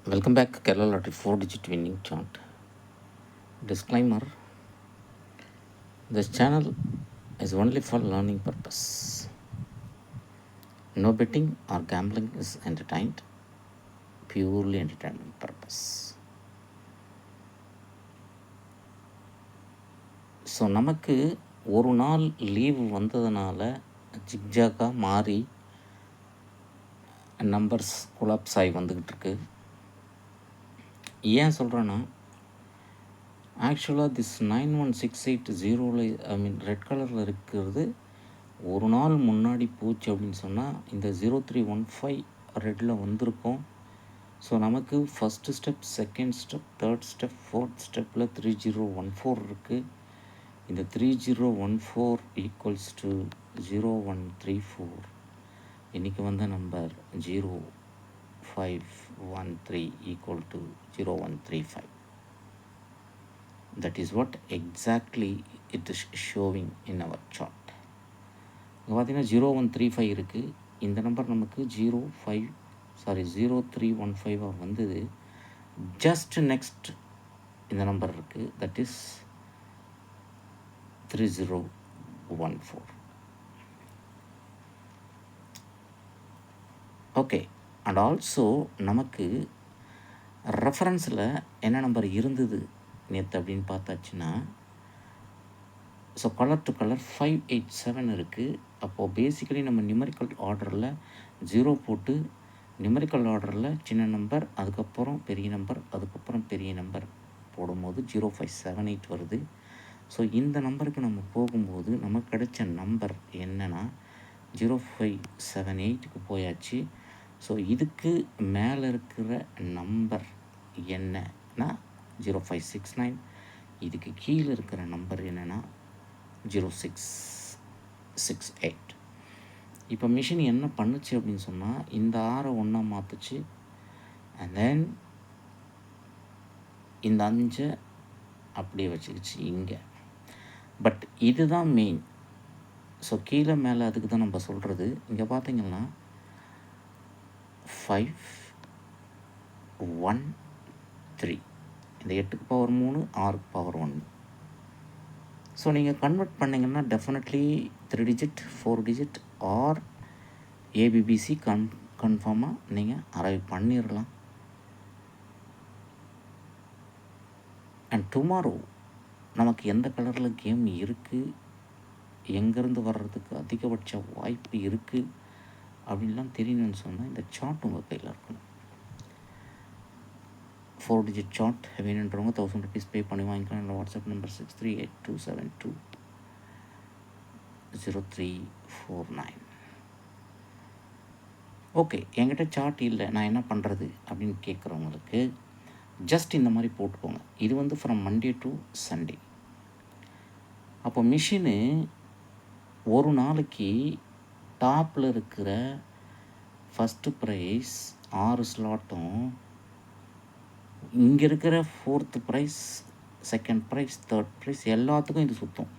Welcome back to Kerala Lottery 4-digit winning chart. Disclaimer: this channel is only for learning purpose. No betting or gambling is entertained. Purely entertainment purpose. So நமக்கு ஒரு நாள் leave வந்ததுனால ஜிக்ஜாக்காக மாறி numbers collapse ஆகி வந்துக்கிட்டு இருக்கு. ஏன் சொல்கிறேன்னா, ஆக்சுவலாக திஸ் 91680 ரெட் கலரில் இருக்கிறது ஒரு நாள் முன்னாடி போச்சு அப்படின்னு சொன்னால் இந்த 0315 ரெட்டில் வந்திருக்கோம். ஸோ நமக்கு first step, second step, third step, fourth ஸ்டெப்பில் 3014 இருக்குது. இந்த 3014 ஈக்குவல்ஸ் டு 0134. இன்றைக்கி வந்த number 0513 equal to 0135. That is what exactly it is showing in our chart. இங்கே பார்த்தீங்கன்னா 0135 இருக்குது. இந்த நம்பர் நமக்கு 0315 வந்தது. ஜஸ்ட் நெக்ஸ்ட் இந்த நம்பர் இருக்குது, that is 3014. Okay, and also நமக்கு ரெஃபரன்ஸில் என்ன நம்பர் இருந்தது நேற்று அப்படின்னு பார்த்தாச்சுன்னா, ஸோ கலர் டு கலர் 587 இருக்குது. அப்போது பேசிக்கலி நம்ம நியூமரிக்கல் ஆர்டரில் 0 போட்டு நியூமரிக்கல் ஆர்டரில் சின்ன நம்பர், அதுக்கப்புறம் பெரிய நம்பர், அதுக்கப்புறம் பெரிய நம்பர் போடும்போது 0578 வருது. ஸோ இந்த நம்பருக்கு நம்ம போகும்போது நமக்கு கிடைச்ச நம்பர் என்னென்னா 0578க்கு போயாச்சு. ஸோ இதுக்கு மேலே இருக்கிற நம்பர் என்னன்னா 0569. இதுக்கு கீழே இருக்கிற நம்பர் என்னென்னா 0668. இப்போ மிஷின் என்ன பண்ணுச்சு அப்படின்னு சொன்னால், இந்த 6 ஒன்றா மாற்றுச்சு, அண்ட் தென் இந்த 5 அப்படியே வச்சுக்கிச்சு இங்கே. பட் இதுதான் மெயின். ஸோ கீழே மேலே அதுக்கு தான் நம்ம சொல்கிறது. இங்கே பார்த்தீங்கன்னா 513, இந்த 8க்கு பவர் 3, 6க்கு பவர் 1. ஸோ நீங்கள் கன்வெர்ட் பண்ணிங்கன்னா definitely 3 digit, 4 digit R ABBC கன்ஃபார்மாக நீங்கள் அரைவ் பண்ணிடலாம். அண்ட் டுமாரோ நமக்கு எந்த கலரில் கேம் இருக்குது, எங்கேருந்து வர்றதுக்கு அதிகபட்ச வாய்ப்பு இருக்குது அப்படின்லாம் தெரியணும்னு சொன்னால் இந்த சார்ட் உங்கள் கையில் இருக்கணும். 4 டிஜிட் சார்ட் வேணுன்றவங்க 1000 rupees பே பண்ணி வாங்கிக்கலாம். என்னோட வாட்ஸ்அப் நம்பர் 6382720349. ஓகே, என்கிட்ட சார்ட் இல்லை, நான் என்ன பண்ணுறது அப்படின்னு கேட்குறவங்களுக்கு ஜஸ்ட் இந்த மாதிரி போட்டுக்கோங்க. இது வந்து ஃப்ரம் மண்டே டு சண்டே. அப்போ மிஷினு ஒரு நாளைக்கு டாப்பில் இருக்கிற ஃபஸ்ட்டு ப்ரைஸ் 6 ஸ்லாட்டும், இங்கே இருக்கிற 4th prize, second prize, third prize எல்லாத்துக்கும் இது சுற்றும்.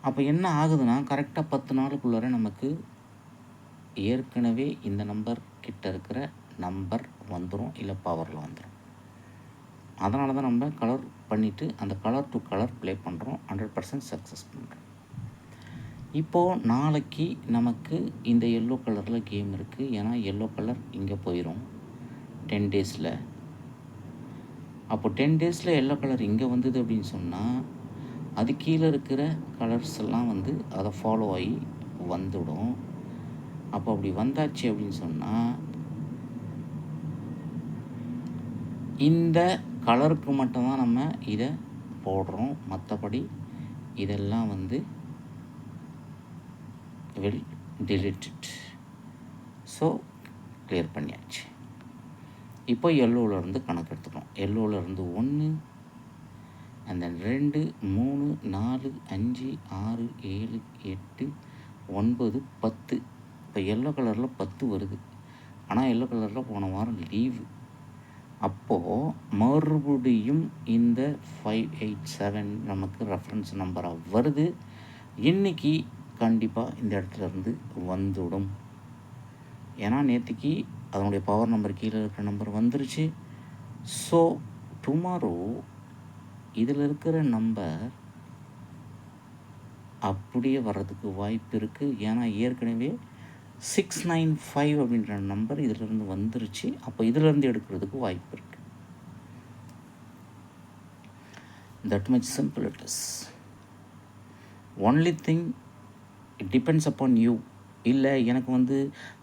அப்போ என்ன ஆகுதுன்னா, கரெக்டாக 10 நாளுக்குள்ளார நமக்கு ஏற்கனவே இந்த நம்பர் கிட்ட இருக்கிற நம்பர் வந்துடும், இல்லை பவரில் வந்துடும். அதனால தான் நம்ம கலர் பண்ணிவிட்டு அந்த கலர் டு கலர் ப்ளே பண்ணுறோம், 100% சக்ஸஸ் பண்ணுறோம். இப்போது நாளைக்கு நமக்கு இந்த எல்லோ கலரில் கேம் இருக்குது. ஏன்னா எல்லோ கலர் இங்கே போயிடும் 10 டேஸில். அப்போ 10 டேஸில் எல்லோ கலர் இங்கே வந்தது அப்படின்னு சொன்னால், அது கீழே இருக்கிற கலர்ஸ் எல்லாம் வந்து அதை ஃபாலோ ஆகி வந்துடும். அப்போ அப்படி வந்தாச்சு அப்படின்னு சொன்னால், இந்த கலருக்கு மட்டும்தான் நம்ம இதை போடுறோம், மற்றபடி இதெல்லாம் வந்து வில் deleted. ஸோ கிளியர் பண்ணியாச்சு. இப்போ எல்லோவிலேருந்து கணக்கு எடுத்துக்கிறோம். எல்லோவிலேருந்து 1, அண்ட் தென் 2, 3, 4, 5, 6, 7, 8, 9, 10. இப்போ எல்லோ கலரில் 10 வருது. ஆனால் எல்லோ கலரில் போன வாரம் லீவு. அப்போது மறுபடியும் இந்த 587 நமக்கு ரெஃபரன்ஸ் நம்பராக வருது. இன்றைக்கி கண்டிப்பாக இந்த இடத்துல இருந்து வந்துடும். ஏன்னா நேற்றுக்கு அதனுடைய பவர் நம்பர் கீழே இருக்கிற நம்பர் வந்துருச்சு. ஸோ டுமாரோ இதில் இருக்கிற நம்பர் அப்படியே வர்றதுக்கு வாய்ப்பு இருக்குது. ஏன்னா ஏற்கனவே 695 அப்படின்ற நம்பர் இதிலிருந்து வந்துருச்சு. அப்போ இதிலிருந்து எடுக்கிறதுக்கு வாய்ப்பு இருக்குது. That much simple it is. Only thing it depends upon you. இல்லை எனக்கு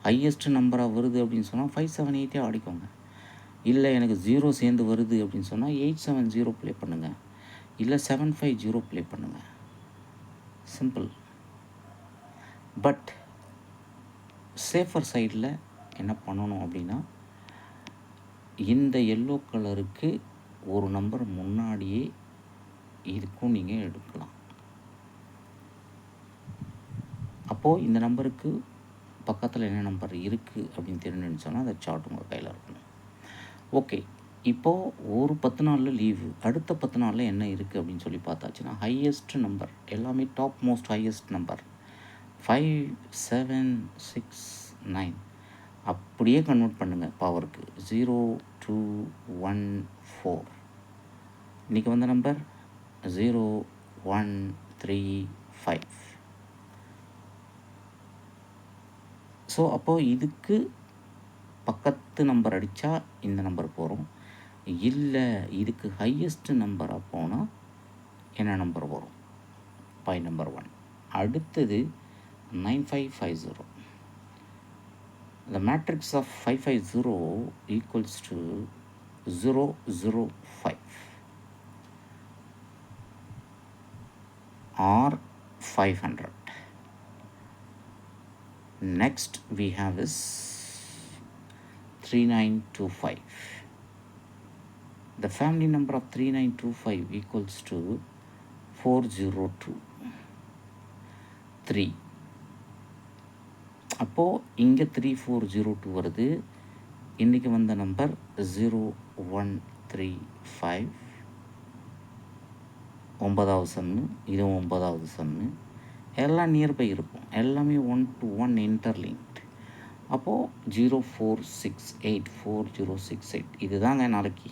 ஹையஸ்ட் நம்பராக வருது அப்படின்னு சொன்னால் 578 ஆடிக்கோங்க. இல்லை எனக்கு 0 சேர்ந்து வருது அப்படின்னு சொன்னால் 870 ப்ளே பண்ணுங்கள். இல்லை 750 ப்ளே பண்ணுங்கள். சிம்பிள். பட் சேஃபர் சைடில் என்ன பண்ணணும் அப்படின்னா, இந்த எல்லோ கலருக்கு ஒரு நம்பர் முன்னாடியே இதுக்கும் நீங்கள் எடுக்கலாம். அப்போது இந்த நம்பருக்கு பக்கத்தில் என்ன நம்பர் இருக்குது அப்படின்னு தெரிஞ்சுன்னு சொன்னால் அந்த சார்ட் உங்கள் கையில் இருக்கணும். ஓகே, இப்போது ஒரு 10 நாளில் லீவு, அடுத்த 10 நாளில் என்ன இருக்குது அப்படின்னு சொல்லி பார்த்தாச்சுன்னா, ஹையஸ்ட் நம்பர் எல்லாமே டாப் மோஸ்ட் ஹையஸ்ட் நம்பர் 5, 7, 6, 9 அப்படியே கன்வெர்ட் பண்ணுங்கள் பவருக்கு. 0, 2, 1, 4. இன்றைக்கி வந்த நம்பர் 0, 1, 3, 5. ஸோ அப்போது இதுக்கு பக்கத்து நம்பர் அடித்தா இந்த நம்பர் போகிறோம். இல்லை இதுக்கு ஹையஸ்ட் நம்பராக போனால் என்ன நம்பர் வரும்? Point number 1. அடுத்தது 9550. The matrix of 550 equals to 005 or 500. Next we have is 3925. The family number of 3925 equals to 402 3. அப்போது இங்கே 3402 வருது. இன்றைக்கி வந்த நம்பர் 0135. 9வது சம்மு, இதுவும் 9வது சம்மு. எல்லாம் நியர்பை இருக்கும், எல்லாமே 1 to 1 இன்டர்லிங்க்ட். அப்போது 0468 4068 இதுதாங்க நாளைக்கு.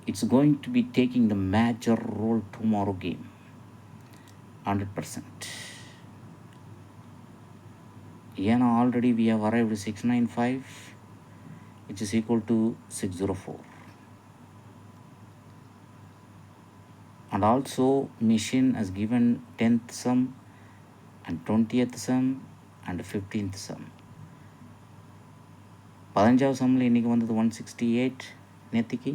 It's going to be taking the major role tomorrow game 100%. ஏன்னா already we have arrived 695 which is equal to 604. And also machine has given 10th sum and 20th sum and 15th sum. 15வது சம்மில் இன்றைக்கி வந்தது 168 நேற்றுக்கு.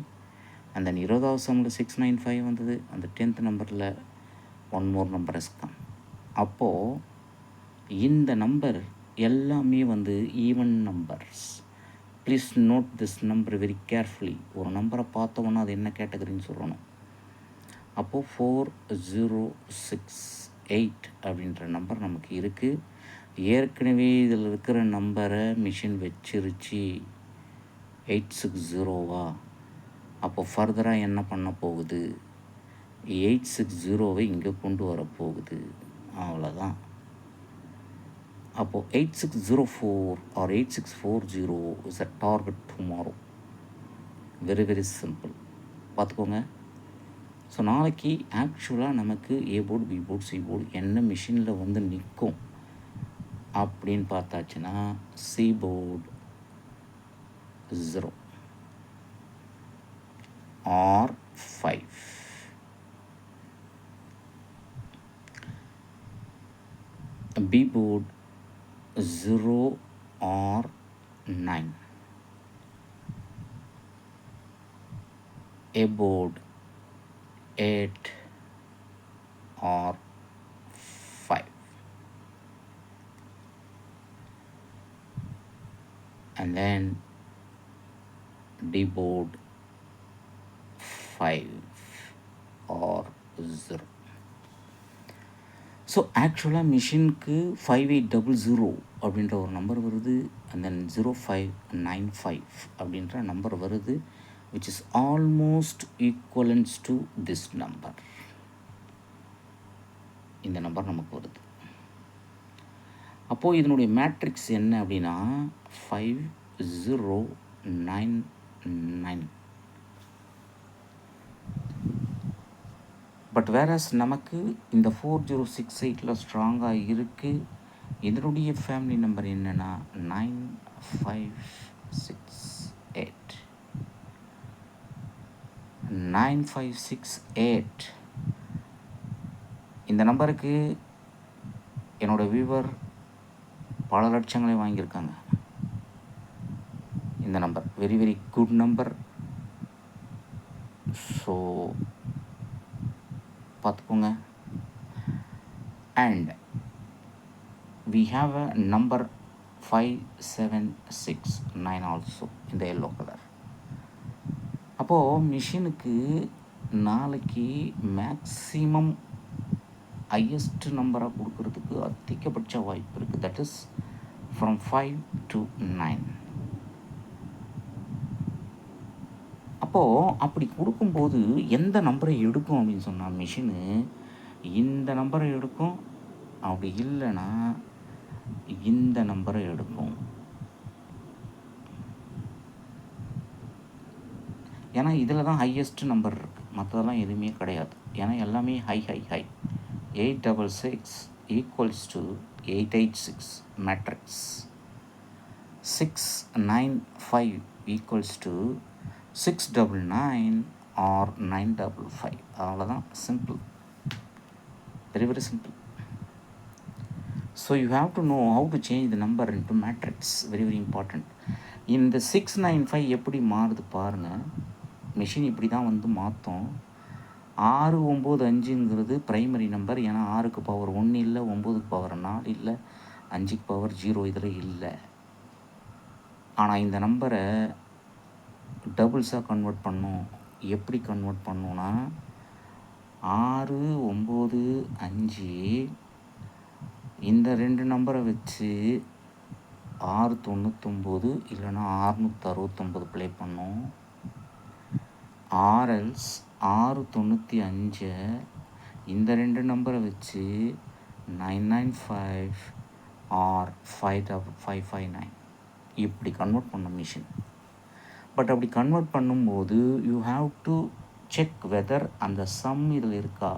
and then 20வது சம்மில் 695 வந்தது. அந்த 10th நம்பரில் one more number has come. அப்போது இந்த நம்பர் எல்லாமே even numbers. Please note this number very carefully. ஒரு நம்பரை பார்த்தோன்னா அது என்ன கேட்டகரின்னு சொல்லணும். அப்போது 4068 அப்படின்ற நம்பர் நமக்கு இருக்குது. ஏற்கனவே இதில் இருக்கிற நம்பரை மிஷின் வச்சிருச்சு 860வா. அப்போ ஃபர்தராக என்ன பண்ண போகுது? 860வை இங்கே கொண்டு வரப்போகுது. அவ்வளோதான். அப்போது 8604 or 8640 is a target tomorrow. Very very simple. பார்த்துக்கோங்க. ஸோ நாளைக்கு ஆக்சுவலாக நமக்கு A board, B board, C board என்ன மிஷினில் நிற்கும் அப்படின்னு பார்த்தாச்சுன்னா C board 0 or 5. B board 0 or 9. A board 8 or 5. And then D board 5 or 0. So ஆக்சுவலாக மிஷினுக்கு 5800 அப்படின்ற ஒரு நம்பர் வருது. அண்ட் தென் 0595 அப்படின்ற நம்பர் வருது, which is almost equivalent to this number. இந்த நம்பர் நமக்கு வருது. அப்போது இதனுடைய மேட்ரிக்ஸ் என்ன அப்படின்னா 5 099. பட் வேறஸ் நமக்கு இந்த 4068 ஸ்ட்ராங்காக இருக்குது. இதனுடைய ஃபேமிலி நம்பர் என்னென்னா 9568. 9568. இந்த நம்பருக்கு என்னோடய வியூவர் பல லட்சங்களே வாங்கியிருக்காங்க. இந்த number very very good number. So பார்த்துக்கோங்க. And we have a number 5769 also in the yellow color. அப்போது மிஷினுக்கு நாளைக்கு மேக்ஸிமம் ஹையஸ்ட் நம்பராக கொடுக்கறதுக்கு அதிகபட்ச வாய்ப்பு இருக்குது. That is from 5 to 9. அப்போது அப்படி கொடுக்கும்போது எந்த நம்பரை எடுக்கும் அப்படின்னு சொன்னால் மிஷினு இந்த நம்பரை எடுக்கும். அப்படி இல்லைன்னா இந்த நம்பரை எடுக்கும். ஏன்னா இதில் தான் ஹையஸ்ட் நம்பர் இருக்குது, மற்றதெல்லாம் எதுவுமே கிடையாது. ஏன்னா எல்லாமே ஹை 866 equals to 886 matrix. 695 equals to 699 or 955. அவ்வளோதான், simple, very very simple. So you have to know how to change the number into matrix, very very important. இந்த 695 எப்படி மாறுது பாருங்கள். மிஷின் இப்படி தான் வந்து மாற்றும். 695ங்கிறது ப்ரைமரி நம்பர். ஏன்னா 6க்கு பவர் 1 இல்லை, 9க்கு பவர் 4 இல்லை, 5க்கு பவர் 0 இதில் இல்லை. ஆனால் இந்த நம்பரை டபுள்ஸாக கன்வெர்ட் பண்ணும். எப்படி கன்வெர்ட் பண்ணோன்னா 6 9 5 இந்த ரெண்டு நம்பரை வச்சு 699 இல்லைன்னா 669 ப்ளே பண்ணோம். ஆர்எல்ஸ் 695 இந்த ரெண்டு நம்பரை வச்சு 995 ஆர் 5559 இப்படி கன்வெர்ட் பண்ண மிஷின். பட் அப்படி கன்வெர்ட் பண்ணும்போது you have to check weather அந்த சம் இதில் இருக்கா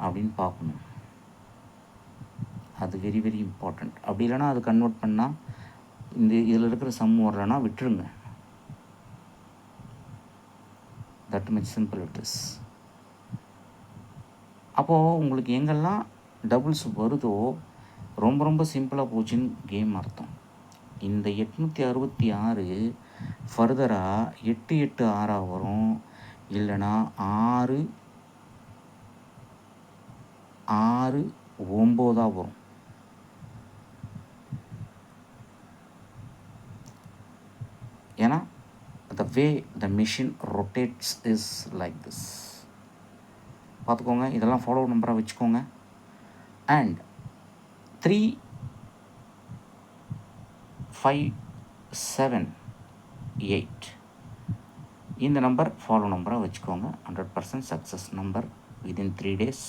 அப்படின்னு பார்க்கணும். அது வெரி வெரி இம்பார்ட்டண்ட். அப்படி இல்லைனா அது கன்வெர்ட் பண்ணால் இதில் இருக்கிற சம் வரலன்னா விட்டுருங்க. That much simple it is. அப்போது உங்களுக்கு எங்கெல்லாம் டபுள்ஸ் வருதோ ரொம்ப ரொம்ப சிம்பிளாக போச்சுன்னு கேம் அர்த்தம். இந்த 866 ஃபர்தராக 886 வரும், இல்லைனா 6 6 9 வரும். ஏன்னா the way the machine rotates is like this. பார்த்துக்கோங்க, இதெல்லாம் ஃபாலோ நம்பராக வச்சுக்கோங்க. அண்ட் 3578 இந்த நம்பர் ஃபாலோ நம்பராக வச்சுக்கோங்க. 100% success number. Within 3 days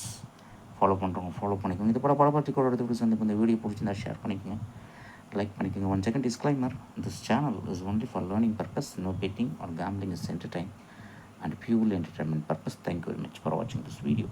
follow பண்ணுறவங்க ஃபாலோ பண்ணிக்கோங்க. இது பல படப்பத்திக்கோட எடுத்து சந்திப்பு. இந்த வீடியோ பிடிச்சிருந்தா ஷேர் பண்ணிக்கோங்க, லைக் பண்ணிக்கோங்க. 1 second disclaimer, this channel is only for learning purpose. No betting or gambling is entertainment and purely entertainment purpose. Thank you very much for watching this video.